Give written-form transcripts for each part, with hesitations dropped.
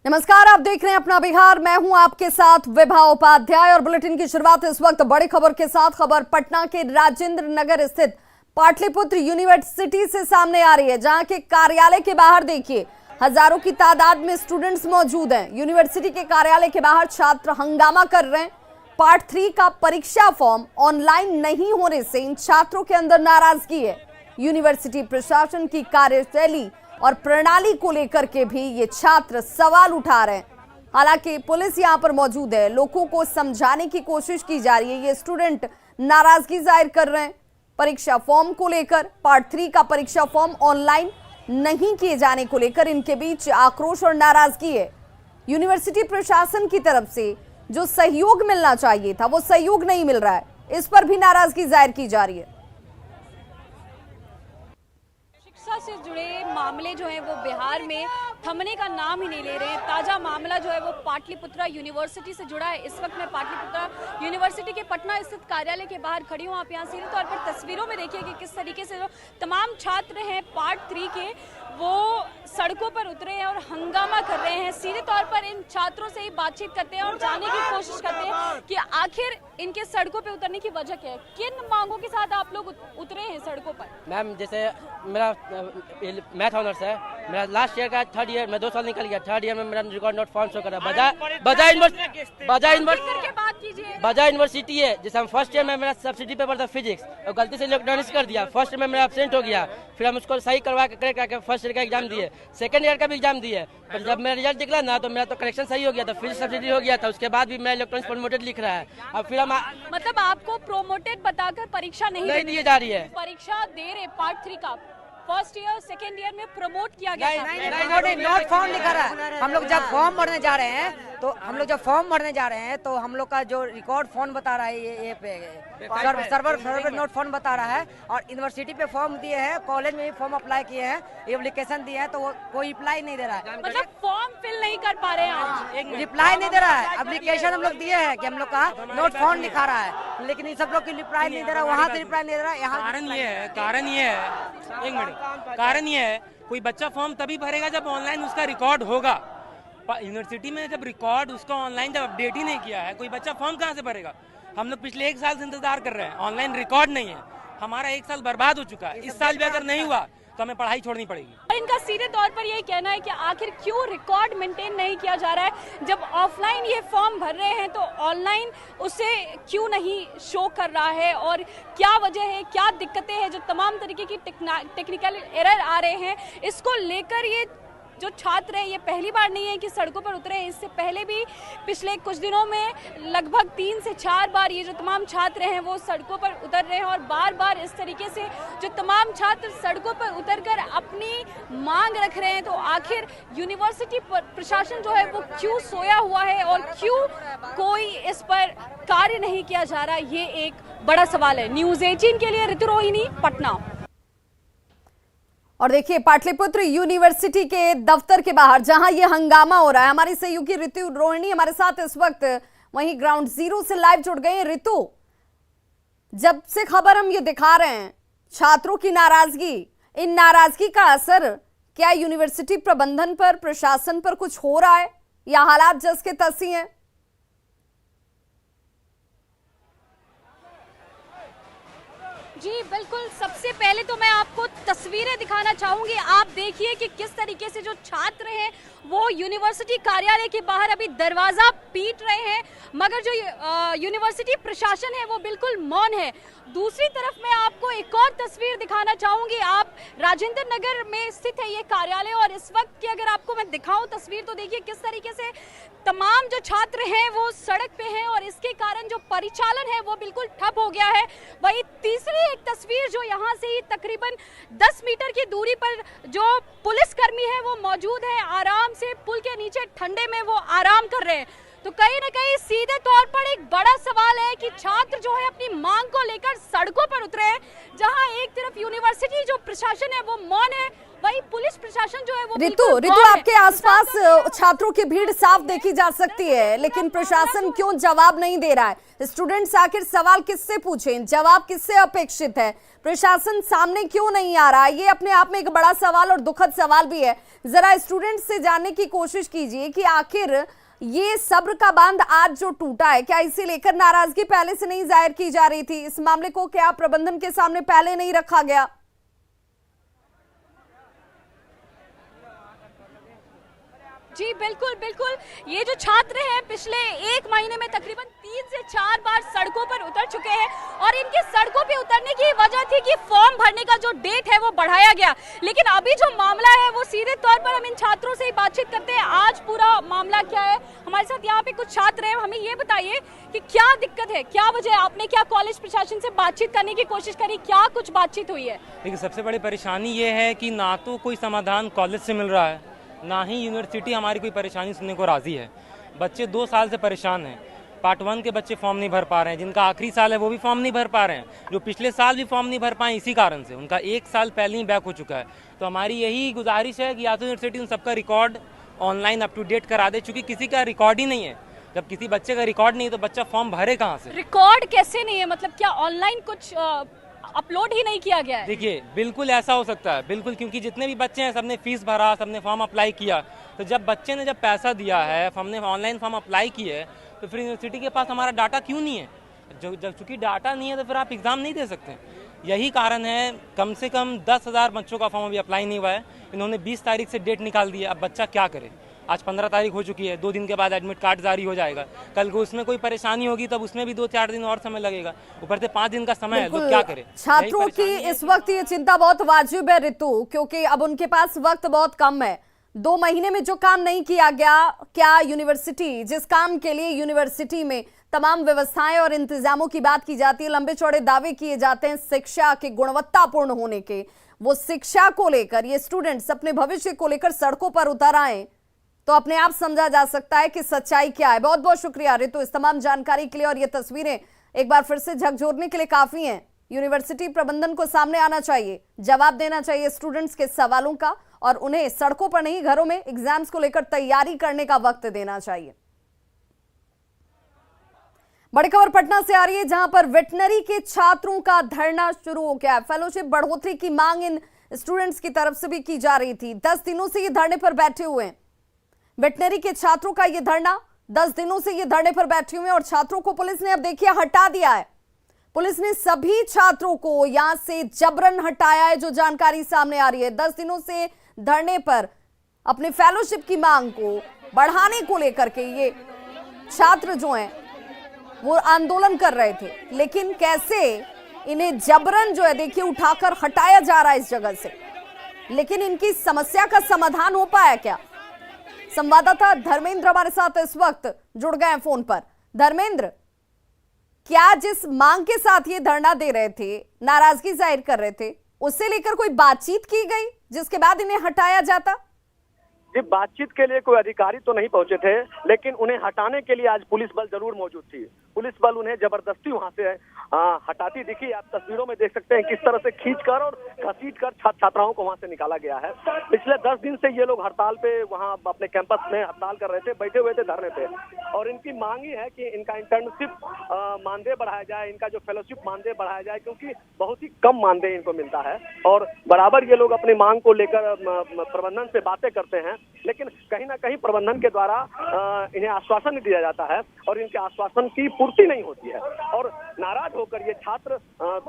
नमस्कार, आप देख रहे हैं अपना बिहार। मैं हूं आपके साथ विभा उपाध्याय और बुलेटिन की शुरुआत इस वक्त बड़ी खबर के साथ। खबर पटना के राजेंद्र नगर स्थित पाटलिपुत्र यूनिवर्सिटी से सामने आ रही है, जहां के कार्यालय के बाहर देखिए हजारों की तादाद में स्टूडेंट्स मौजूद हैं। यूनिवर्सिटी के कार्यालय के बाहर छात्र हंगामा कर रहे हैं। पार्ट 3 का परीक्षा फॉर्म ऑनलाइन नहीं होने से इन छात्रों के अंदर नाराजगी है। यूनिवर्सिटी प्रशासन की कार्यशैली और प्रणाली को लेकर के भी ये छात्र सवाल उठा रहे हैं। हालांकि पुलिस यहां पर मौजूद है, लोगों को समझाने की कोशिश की जा रही है। ये स्टूडेंट नाराजगी जाहिर कर रहे हैं परीक्षा फॉर्म को लेकर। पार्ट 3 का परीक्षा फॉर्म ऑनलाइन नहीं किए जाने को लेकर इनके बीच आक्रोश और नाराजगी है। यूनिवर्सिटी प्रशासन की तरफ से जो सहयोग मिलना चाहिए था वो सहयोग नहीं मिल रहा है, इस पर भी नाराजगी जाहिर की जा रही है। शिक्षा से जुड़े मामले जो हैं वो बिहार में थमने का नाम ही नहीं ले रहे हैं। ताज़ा मामला जो है वो पाटलिपुत्रा यूनिवर्सिटी से जुड़ा है। इस वक्त मैं पाटलिपुत्रा यूनिवर्सिटी के पटना स्थित कार्यालय के बाहर खड़ी हूँ। आप यहाँ सीधे तौर पर तस्वीरों में देखिए कि किस तरीके से जो तमाम छात्र हैं पार्ट 3 के वो सड़कों पर उतरे हैं और हंगामा कर रहे हैं। सीधे तौर पर इन छात्रों से ही बातचीत करते हैं और जानने की कोशिश करते हैं कि आखिर इनके सड़कों पर उतरने की वजह क्या है। किन मांगों के साथ आप लोग उतरे हैं सड़कों पर? मैम, जैसे मेरा मैथ ऑनर्स है, मेरा लास्ट ईयर का थर्ड ईयर में 2 साल निकल गया। थर्ड ईयर में मेरा रिकॉर्ड नोट फॉर्म शो करा। बजाय यूनिवर्सिटी है। जैसे हम फर्स्ट ईयर में मेरा सब्सिडी पेपर था फिजिक्स और गलती से इलेक्ट्रॉनिक्स कर दिया। फर्स्ट ईयर में मेरा एब्सेंट हो गया, फिर हम उसको सही करवा के करेक्ट करके फर्स्ट ईयर का एग्जाम दिए, सेकंड ईयर का भी एग्जाम दिए। पर जब मेरा रिजल्ट निकला ना तो मेरा तो करेक्शन सही हो गया था, फिजिक्स सब्सिडी हो गया था। उसके बाद भी मैं इलेक्ट्रॉनिक्स प्रोमोटेड लिख रहा है। अब फिर हम मतलब आपको प्रोमोटेड बताकर परीक्षा नहीं दी जा रही है। परीक्षा दे रहे पार्ट 3 का फर्स्ट ईयर सेकेंड ईयर में प्रमोट किया गया। नहीं, नोट फॉर्म लिखा रहा है। हम लोग जब फॉर्म भरने जा रहे हैं तो हम लोग का जो रिकॉर्ड फॉर्म बता रहा है ये पे सर्वर नोट फॉर्म बता रहा है। और यूनिवर्सिटी पे फॉर्म दिए हैं, कॉलेज में भी फॉर्म अप्लाई किए हैं, एप्लीकेशन दिए हैं, तो वो कोई रिप्लाई नहीं दे रहा है। मतलब फॉर्म फिल नहीं कर पा रहे हैं आप? रिप्लाई नहीं दे रहा है। एप्लीकेशन हम लोग दिए हैं कि हम लोग का नोट फॉर्म लिखा रहा है, लेकिन इन सब लोग की रिप्लाई नहीं दे रहा। वहाँ से रिप्लाई नहीं दे रहा है, यहाँ कारण ये है कोई बच्चा फॉर्म तभी भरेगा जब ऑनलाइन उसका रिकॉर्ड होगा। यूनिवर्सिटी में जब रिकॉर्ड उसका ऑनलाइन जब अपडेट ही नहीं किया है, कोई बच्चा फॉर्म कहाँ से भरेगा? हम लोग पिछले 1 साल से इंतजार कर रहे हैं, ऑनलाइन रिकॉर्ड नहीं है। हमारा 1 साल बर्बाद हो चुका है। इस साल भी अगर नहीं हुआ तो हमें पढ़ाई छोड़नी पड़ेगी। और इनका सीधे तौर पर यही कहना है कि आखिर क्यों रिकॉर्ड मेंटेन नहीं किया जा रहा है। जब ऑफलाइन ये फॉर्म भर रहे हैं तो ऑनलाइन उसे क्यों नहीं शो कर रहा है, और क्या वजह है, क्या दिक्कतें हैं, जो तमाम तरीके की टेक्निकल एरर आ रहे हैं। इसको लेकर ये जो छात्र हैं ये पहली बार नहीं है कि सड़कों पर उतरे हैं। इससे पहले भी पिछले कुछ दिनों में लगभग 3 से 4 बार ये जो तमाम छात्र हैं वो सड़कों पर उतर रहे हैं। और बार बार इस तरीके से जो तमाम छात्र सड़कों पर उतरकर अपनी मांग रख रहे हैं, तो आखिर यूनिवर्सिटी प्रशासन जो है वो क्यों सोया हुआ है और क्यों कोई इस पर कार्य नहीं किया जा रहा, ये एक बड़ा सवाल है। न्यूज़ 18 के लिए ऋतु रोहिणी, पटना। और देखिए पाटलिपुत्र यूनिवर्सिटी के दफ्तर के बाहर जहां ये हंगामा हो रहा है, हमारी सहयोगी ऋतु रोहिणी हमारे साथ इस वक्त वहीं ग्राउंड जीरो से लाइव जुड़ गए हैं। ऋतु, जब से खबर हम ये दिखा रहे हैं छात्रों की नाराजगी, इन नाराजगी का असर क्या यूनिवर्सिटी प्रबंधन पर, प्रशासन पर कुछ हो रहा है या हालात जस के तस ही हैं? जी बिल्कुल, सबसे पहले तो मैं आपको तस्वीरें दिखाना चाहूंगी। आप देखिए कि किस तरीके से जो छात्र हैं वो यूनिवर्सिटी कार्यालय के बाहर अभी दरवाजा पीट रहे हैं, मगर जो यूनिवर्सिटी प्रशासन है वो बिल्कुल मौन है। दूसरी तरफ मैं आपको एक और तस्वीर दिखाना चाहूंगी। आप राजेंद्र नगर में स्थित है ये कार्यालय, और इस वक्त की अगर आपको मैं दिखाऊं तस्वीर तो देखिए किस तरीके से तमाम जो छात्र हैं वो सड़क पे हैं और इसके कारण जो परिचालन है वो बिल्कुल ठप हो गया है। वही तीसरी एक तस्वीर जो यहाँ से ही तकरीबन 10 मीटर की दूरी पर जो पुलिसकर्मी है वो मौजूद है, आराम से पुल के नीचे ठंडे में वो आराम कर रहे हैं। तो कहीं ना कहीं सीधे तौर पर एक बड़ा सवाल है कि छात्र जो है अपनी मांग को लेकर सड़कों पर उतरे हैं, जहां एक तरफ यूनिवर्सिटी जो प्रशासन है वो मौन है वही पुलिस प्रशासन जो है वो रितु बिल्कुल रितु गौर है। आपके आसपास छात्रों की भीड़ साफ देखी जा सकती है, लेकिन प्रशासन क्यों जवाब नहीं दे रहा है? स्टूडेंट्स आखिर सवाल किससे पूछें, जवाब किससे अपेक्षित है? प्रशासन सामने क्यों नहीं आ रहा है? ये अपने आप में एक बड़ा सवाल और दुखद सवाल भी है। जरा स्टूडेंट्स से जानने की कोशिश कीजिए कि आखिर ये सब्र का बांध आज जो टूटा है, क्या इसे लेकर नाराजगी पहले से नहीं जाहिर की जा रही थी? इस मामले को क्या प्रबंधन के सामने पहले नहीं रखा गया? जी बिल्कुल बिल्कुल, ये जो छात्र हैं पिछले 1 महीने में तकरीबन 3 से 4 बार सड़कों पर उतर चुके हैं और इनके सड़कों पे उतरने की वजह थी कि फॉर्म भरने का जो डेट है वो बढ़ाया गया। लेकिन अभी जो मामला है वो सीधे तौर पर हम इन छात्रों से ही बातचीत करते हैं। आज पूरा मामला क्या है, हमारे साथ यहाँ पे कुछ छात्र हैं, हमें ये बताइए कि क्या दिक्कत है, क्या वजह, आपने क्या कॉलेज प्रशासन से बातचीत करने की कोशिश करी, क्या कुछ बातचीत हुई है? देखिए, सबसे बड़ी परेशानी ये है कि ना तो कोई समाधान कॉलेज से मिल रहा है, ना ही यूनिवर्सिटी हमारी कोई परेशानी सुनने को राजी है। बच्चे 2 साल से परेशान हैं। पार्ट 1 के बच्चे फॉर्म नहीं भर पा रहे हैं, जिनका आखिरी साल है वो भी फॉर्म नहीं भर पा रहे हैं, जो पिछले साल भी फॉर्म नहीं भर पाए इसी कारण से, उनका 1 साल पहले ही बैक हो चुका है। तो हमारी यही गुजारिश है कि या तो यूनिवर्सिटी उन सबका record online up to date करा दे, चूँकि किसी का रिकॉर्ड ही नहीं है। जब किसी बच्चे का रिकॉर्ड नहीं है तो बच्चा फॉर्म भरे कहाँ से? रिकॉर्ड कैसे नहीं है, मतलब क्या ऑनलाइन कुछ अपलोड ही नहीं किया गया है? देखिए, बिल्कुल ऐसा हो सकता है, बिल्कुल, क्योंकि जितने भी बच्चे हैं सबने फीस भरा, सबने फॉर्म अप्लाई किया। तो जब बच्चे ने जब पैसा दिया है, हमने ऑनलाइन फॉर्म अप्लाई किया है, तो फिर यूनिवर्सिटी के पास हमारा डाटा क्यों नहीं है? जब चूँकि डाटा नहीं है तो फिर आप एग्ज़ाम नहीं दे सकते। यही कारण है, कम से कम 10,000 बच्चों का फॉर्म अभी अप्लाई नहीं हुआ है। इन्होंने 20 तारीख से डेट निकाल दी है। अब बच्चा क्या करे? आज 15 तारीख हो चुकी है, 2 दिन के बाद एडमिट कार्ड जारी हो जाएगा। कल को उसमें कोई परेशानी होगी तब उसमें भी 2-4 दिन और समय लगेगा, ऊपर से 5 दिन का समय है, लोग क्या करें? छात्रों की इस वक्त ये चिंता बहुत वाजिब है रितु, क्योंकि अब उनके पास वक्त बहुत कम है। 2 महीने में जो काम नहीं किया गया, क्या यूनिवर्सिटी, जिस काम के लिए यूनिवर्सिटी में तमाम व्यवस्थाएं और इंतजामों की बात की जाती है, लंबे चौड़े दावे किए जाते हैं शिक्षा के गुणवत्तापूर्ण होने के, वो शिक्षा को लेकर ये स्टूडेंट्स अपने भविष्य को लेकर सड़कों पर उतर आए, तो अपने आप समझा जा सकता है कि सच्चाई क्या है। बहुत बहुत शुक्रिया रितु इस तमाम जानकारी के लिए, और ये तस्वीरें एक बार फिर से झकझोरने के लिए काफी हैं। यूनिवर्सिटी प्रबंधन को सामने आना चाहिए, जवाब देना चाहिए स्टूडेंट्स के सवालों का, और उन्हें सड़कों पर नहीं घरों में एग्जाम्स को लेकर तैयारी करने का वक्त देना चाहिए। बड़ी खबर पटना से आ रही है, जहां पर वेटनरी के छात्रों का धरना शुरू हो गया है। फेलोशिप बढ़ोतरी की मांग इन स्टूडेंट्स की तरफ से भी की जा रही थी। 10 दिनों से ये धरने पर बैठे हुए हैं। वेटनरी के छात्रों का ये धरना, 10 दिनों से ये धरने पर बैठे हुए हैं, और छात्रों को पुलिस ने अब देखिए हटा दिया है। पुलिस ने सभी छात्रों को यहां से जबरन हटाया है, जो जानकारी सामने आ रही है। 10 दिनों से धरने पर अपने फेलोशिप की मांग को बढ़ाने को लेकर के ये छात्र जो हैं वो आंदोलन कर रहे थे, लेकिन कैसे इन्हें जबरन जो है देखिए उठाकर हटाया जा रहा है इस जगह से। लेकिन इनकी समस्या का समाधान हो पाया क्या? संवाददाता धर्मेंद्र हमारे साथ इस वक्त जुड़ गए हैं फोन पर। धर्मेंद्र, क्या जिस मांग के साथ ये धरना दे रहे थे, नाराजगी जाहिर कर रहे थे, उससे लेकर कोई बातचीत की गई जिसके बाद इन्हें हटाया जाता? जी, बातचीत के लिए कोई अधिकारी तो नहीं पहुंचे थे, लेकिन उन्हें हटाने के लिए आज पुलिस बल जरूर मौजूद थी। पुलिस बल उन्हें जबरदस्ती वहां से हटाती दिखी। आप तस्वीरों में देख सकते हैं किस तरह से खींचकर और घसीटकर छात्राओं को वहां से निकाला गया है। पिछले 10 दिन से ये लोग हड़ताल पे वहां अपने कैंपस में हड़ताल कर रहे थे, बैठे हुए थे धरने पे, और इनकी मांग ही है कि इनका इंटर्नशिप मानदेय बढ़ाया जाए, इनका जो फेलोशिप मानदेय बढ़ाया जाए, क्योंकि बहुत ही कम मानदेय इनको मिलता है। और बराबर ये लोग अपनी मांग को लेकर प्रबंधन से बातें करते हैं, लेकिन कहीं ना कहीं प्रबंधन के द्वारा इन्हें आश्वासन नहीं दिया जाता है और इनके आश्वासन की पूर्ति नहीं होती है, और नाराज होकर ये छात्र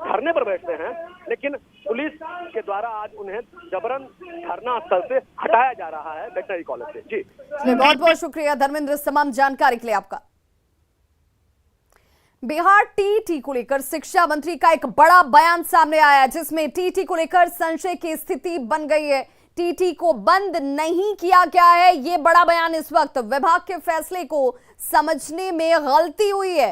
धरने पर बैठते हैं। लेकिन पुलिस के द्वारा आज उन्हें जबरन धरना स्थल से हटाया जा रहा है वेटनरी कॉलेज से। जी बहुत बहुत शुक्रिया धर्मेंद्र इस तमाम जानकारी के लिए आपका। बिहार टीईटी को लेकर शिक्षा मंत्री का एक बड़ा बयान सामने आया, जिसमें टीईटी को लेकर संशय की स्थिति बन गई है। टीईटी को बंद नहीं किया गया है, ये बड़ा बयान इस वक्त विभाग के फैसले को समझने में गलती हुई है।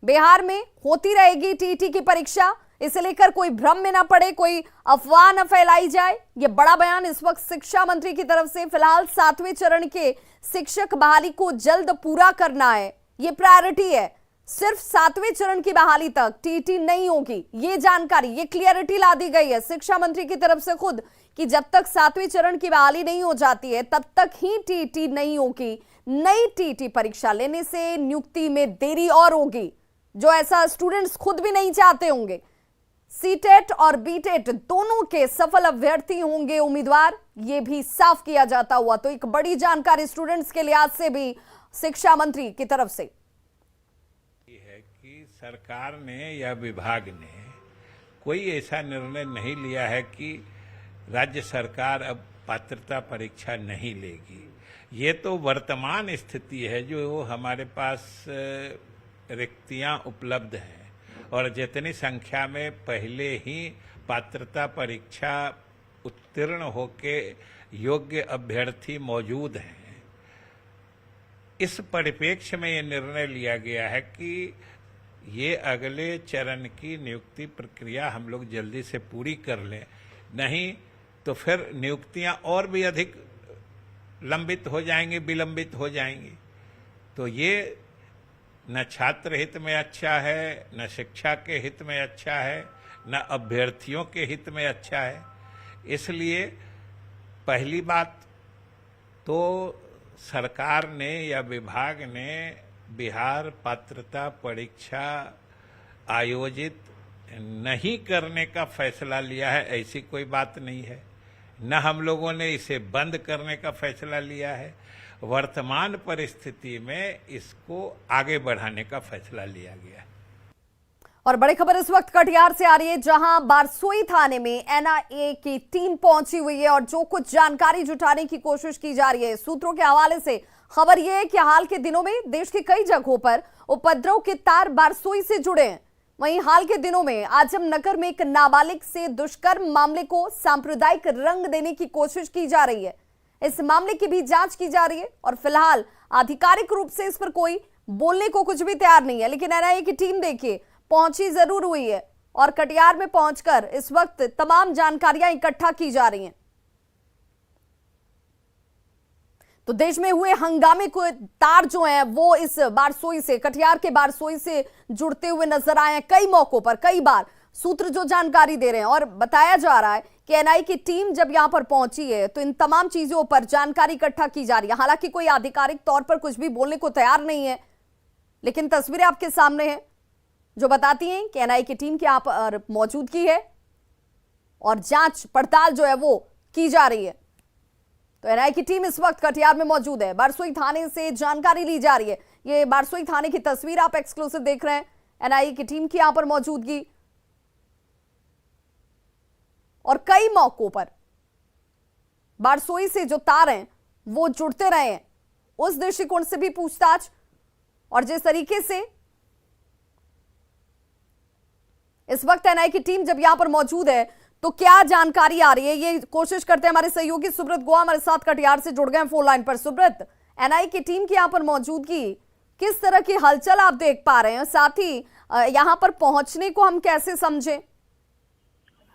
बिहार में होती रहेगी टीईटी की परीक्षा, इसे लेकर कोई भ्रम में ना पड़े, कोई अफवाह न फैलाई जाए। ये बड़ा बयान इस वक्त शिक्षा मंत्री की तरफ से। फिलहाल 7वें चरण के शिक्षक बहाली को जल्द पूरा करना है, ये प्रायोरिटी है। सिर्फ 7वें चरण की बहाली तक टीईटी नहीं होगी, ये जानकारी, ये क्लियरिटी ला दी गई है शिक्षा मंत्री की तरफ से खुद कि जब तक 7वें चरण की बहाली नहीं हो जाती है तब तक ही टीईटी नहीं होगी। नई टीईटी परीक्षा लेने से नियुक्ति में देरी और होगी, जो ऐसा स्टूडेंट्स खुद भी नहीं चाहते होंगे। सीटेट और बीटेट दोनों के सफल अभ्यर्थी होंगे उम्मीदवार, ये भी साफ किया जाता हुआ। तो एक बड़ी जानकारी स्टूडेंट्स के लिहाज से भी शिक्षा मंत्री की तरफ से है कि सरकार ने या विभाग ने कोई ऐसा निर्णय नहीं लिया है कि राज्य सरकार अब पात्रता परीक्षा नहीं लेगी। ये तो वर्तमान स्थिति है जो हमारे पास रिक्तियां उपलब्ध हैं और जितनी संख्या में पहले ही पात्रता परीक्षा उत्तीर्ण होके योग्य अभ्यर्थी मौजूद हैं, इस परिप्रेक्ष्य में ये निर्णय लिया गया है कि ये अगले चरण की नियुक्ति प्रक्रिया हम लोग जल्दी से पूरी कर लें, नहीं तो फिर नियुक्तियां और भी अधिक लंबित हो जाएंगी, विलंबित हो जाएंगी। तो ये न छात्र हित में अच्छा है, न शिक्षा के हित में अच्छा है, न अभ्यर्थियों के हित में अच्छा है। इसलिए पहली बात तो सरकार ने या विभाग ने बिहार पात्रता परीक्षा आयोजित नहीं करने का फैसला लिया है, ऐसी कोई बात नहीं है। न हम लोगों ने इसे बंद करने का फैसला लिया है, वर्तमान परिस्थिति में इसको आगे बढ़ाने का फैसला लिया गया है। और बड़ी खबर इस वक्त कटिहार से आ रही है, जहां बारसोई थाने में एनआईए की टीम पहुंची हुई है और जो कुछ जानकारी जुटाने की कोशिश की जा रही है। सूत्रों के हवाले से खबर यह है कि हाल के दिनों में देश की कई जगहों पर उपद्रव के तार बारसोई से जुड़े हैं। वहीं हाल के दिनों में आजमनगर में एक नाबालिग से दुष्कर्म मामले को सांप्रदायिक रंग देने की कोशिश की जा रही है। इस मामले की भी जांच की जा रही है और फिलहाल आधिकारिक रूप से इस पर कोई बोलने को कुछ भी तैयार नहीं है। लेकिन एनआईए की टीम देखिए पहुंची जरूर हुई है और कटिहार में पहुंचकर इस वक्त तमाम जानकारियां इकट्ठा की जा रही हैं। तो देश में हुए हंगामे को तार जो हैं वो इस बारसोई से, कटिहार के बारसोई से जुड़ते हुए नजर आए हैं कई मौकों पर, कई बार। सूत्र जो जानकारी दे रहे हैं और बताया जा रहा है कि एनआईए की टीम जब यहां पर पहुंची है तो इन तमाम चीजों पर जानकारी इकट्ठा की जा रही है। हालांकि कोई आधिकारिक तौर पर कुछ भी बोलने को तैयार नहीं है, लेकिन तस्वीरें आपके सामने हैं जो बताती हैं कि एनआईए की टीम की यहां पर मौजूदगी है और जांच पड़ताल जो है वो की जा रही है। तो एनआईए की टीम इस वक्त कटिहार में मौजूद है, बारसोई थाने से जानकारी ली जा रही है। ये बारसोई थाने की तस्वीर आप एक्सक्लूसिव देख रहे हैं, एनआईए की टीम की यहां पर मौजूदगी और कई मौकों पर बारसोई से जो तार हैं वो जुड़ते रहे हैं, उस दृष्टिकोण से भी पूछताछ। और जिस तरीके से इस वक्त एनआईए की टीम जब यहां पर मौजूद है तो क्या जानकारी आ रही है, ये कोशिश करते हैं। हमारे सहयोगी सुब्रत गुहा हमारे साथ कटिहार से जुड़ गए हैं फोन लाइन पर। सुब्रत, एनआईए की टीम की यहां पर मौजूदगी, किस तरह की हलचल आप देख पा रहे हैं, साथ ही यहां पर पहुंचने को हम कैसे समझें?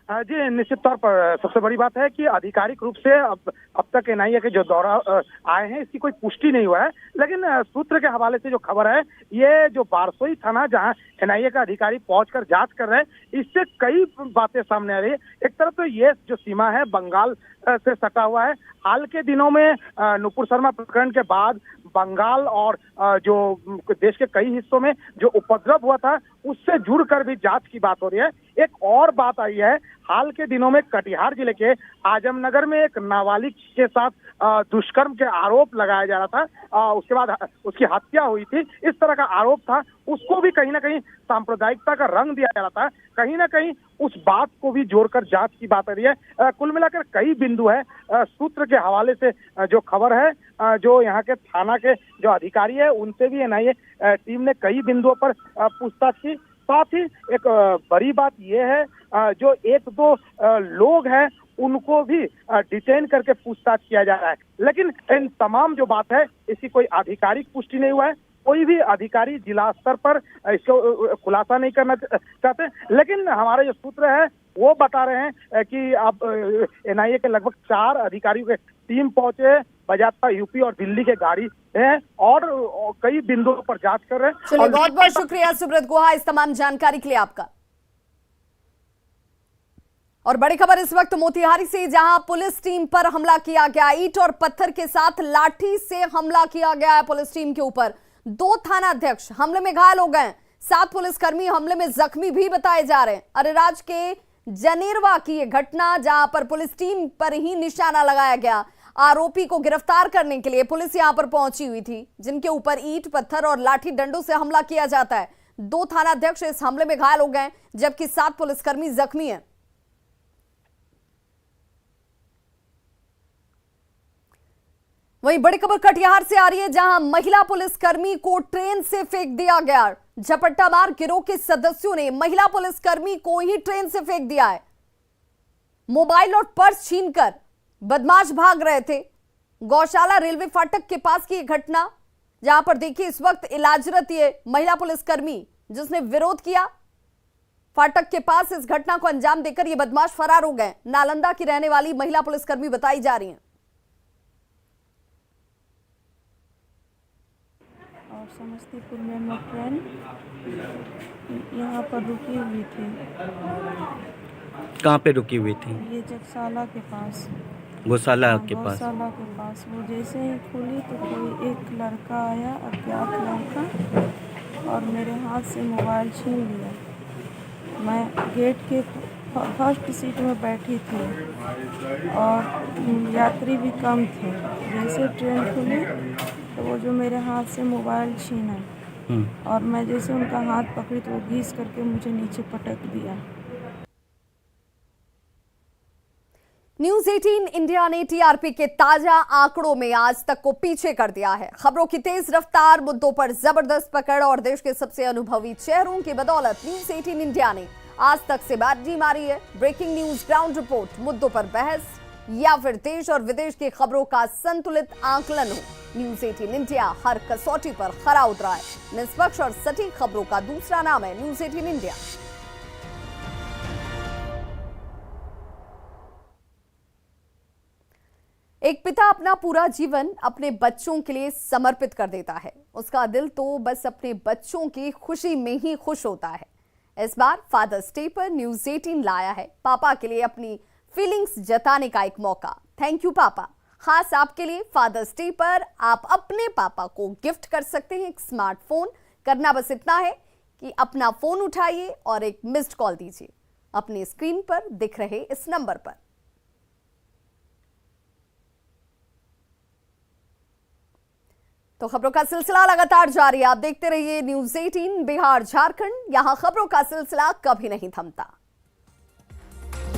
जी, निश्चित तौर पर सबसे बड़ी बात है कि आधिकारिक रूप से अब तक एनआईए के जो दौरा आए हैं इसकी कोई पुष्टि नहीं हुआ है। लेकिन सूत्र के हवाले से जो खबर है, ये जो बारसोई थाना जहां एनआईए का अधिकारी पहुंचकर जांच कर रहे हैं, इससे कई बातें सामने आ रही है। एक तरफ तो ये जो सीमा है बंगाल से सटा हुआ है। हाल के दिनों में नुपुर शर्मा प्रकरण के बाद बंगाल और जो देश के कई हिस्सों में जो उपद्रव हुआ था उससे जुड़कर भी जांच की बात हो रही है। एक और बात आई है, हाल के दिनों में कटिहार जिले के आजमनगर में एक नाबालिग के साथ दुष्कर्म के आरोप लगाया जा रहा था, उसके बाद उसकी हत्या हुई थी, इस तरह का आरोप था। उसको भी कहीं ना कहीं सांप्रदायिकता का रंग दिया जा रहा था, कहीं ना कहीं उस बात को भी जोड़कर जांच की बात आ रही है। कुल मिलाकर कई बिंदु है। सूत्र के हवाले से जो खबर है, जो यहाँ के थाना के जो अधिकारी है उनसे भी एनआईए टीम ने कई बिंदुओं पर पूछताछ की। साथ ही एक बड़ी बात यह है, जो एक दो लोग हैं उनको भी डिटेन करके पूछताछ किया जा रहा है। लेकिन इन तमाम जो बात है इसकी कोई आधिकारिक पुष्टि नहीं हुआ है। कोई भी अधिकारी जिला स्तर पर इसको खुलासा नहीं करना चाहते। लेकिन हमारे जो सूत्र है वो बता रहे हैं कि अब एनआईए के लगभग 4 अधिकारियों के टीम पहुंचे, बजात्ता यूपी और दिल्ली के गाड़ी है और कई बिंदुओं पर जांच कर रहे हैं। चलिए, बहुत बहुत शुक्रिया सुब्रत गुहा इस तमाम जानकारी के लिए आपका। और बड़ी खबर इस वक्त मोतिहारी से, जहां पुलिस टीम पर हमला किया गया। ईंट और पत्थर के साथ लाठी से हमला किया गया है पुलिस टीम के ऊपर। 2 थाना अध्यक्ष हमले में घायल हो गए, 7 पुलिसकर्मी हमले में जख्मी भी बताए जा रहे हैं। अरेराज के जनेरवा की यह घटना, जहां पर पुलिस टीम पर ही निशाना लगाया गया। आरोपी को गिरफ्तार करने के लिए पुलिस यहां पर पहुंची हुई थी, जिनके ऊपर ईंट पत्थर और लाठी डंडों से हमला किया जाता है। 2 थाना अध्यक्ष इस हमले में घायल हो गए, जबकि 7 पुलिसकर्मी जख्मी हैं। वहीं बड़ी खबर कटिहार से आ रही है, जहां महिला पुलिसकर्मी को ट्रेन से फेंक दिया गया। झपट्टा मार गिरोह के सदस्यों ने महिला पुलिसकर्मी को ही ट्रेन से फेंक दिया है। मोबाइल और पर्स छीनकर बदमाश भाग रहे थे। गौशाला रेलवे फाटक के पास की यह घटना, जहां पर देखिए इस वक्त इलाजरत ये महिला पुलिसकर्मी जिसने विरोध किया, फाटक के पास इस घटना को अंजाम देकर ये बदमाश फरार हो गए। नालंदा की रहने वाली महिला पुलिसकर्मी बताई जा रही है। और समस्तीपुर में मैं ट्रेन यहाँ पर रुकी हुई थी। कहाँ पे रुकी हुई थी? ये जगशाला के पास, गौशाला के पास। गौशाला के पास। वो जैसे ही खुली तो कोई एक लड़का आया, अज्ञात लड़का, और मेरे हाथ से मोबाइल छीन लिया। मैं गेट के फर्स्ट सीट में बैठी थी और यात्री भी कम थे। जैसे ट्रेन खुली तो वो जो मेरे हाथ से मोबाइल छीना, और मैं जैसे उनका हाथ पकड़ी तो वो घीस करके मुझे नीचे पटक दिया। न्यूज 18 इंडिया ने टीआरपी के ताजा आंकड़ों में आज तक को पीछे कर दिया है। खबरों की तेज रफ्तार, मुद्दों पर जबरदस्त पकड़ और देश के सबसे अनुभवी चेहरों की बदौलत न्यूज 18 इंडिया ने आज तक से बाजी मारी है। ब्रेकिंग न्यूज, ग्राउंड रिपोर्ट, मुद्दों पर बहस या फिर देश और विदेश की खबरों का संतुलित आंकलन हो, न्यूज 18 इंडिया हर कसौटी पर खरा उतरा है। निष्पक्ष और सटीक खबरों का दूसरा नाम है न्यूज 18 इंडिया। एक पिता अपना पूरा जीवन अपने बच्चों के लिए समर्पित कर देता है। उसका दिल तो बस अपने बच्चों की खुशी में ही खुश होता है। इस बार फादर्स डे पर न्यूज 18 लाया है पापा के लिए अपनी फीलिंग्स जताने का एक मौका। थैंक यू पापा। खास आपके लिए फादर्स डे पर आप अपने पापा को गिफ्ट कर सकते हैं एक स्मार्टफोन। करना बस इतना है कि अपना फोन उठाइए और एक मिस्ड कॉल दीजिए अपनी स्क्रीन पर दिख रहे इस नंबर पर। तो खबरों का सिलसिला लगातार जारी है। आप देखते रहिए न्यूज 18 बिहार झारखंड, यहां खबरों का सिलसिला कभी नहीं थमता।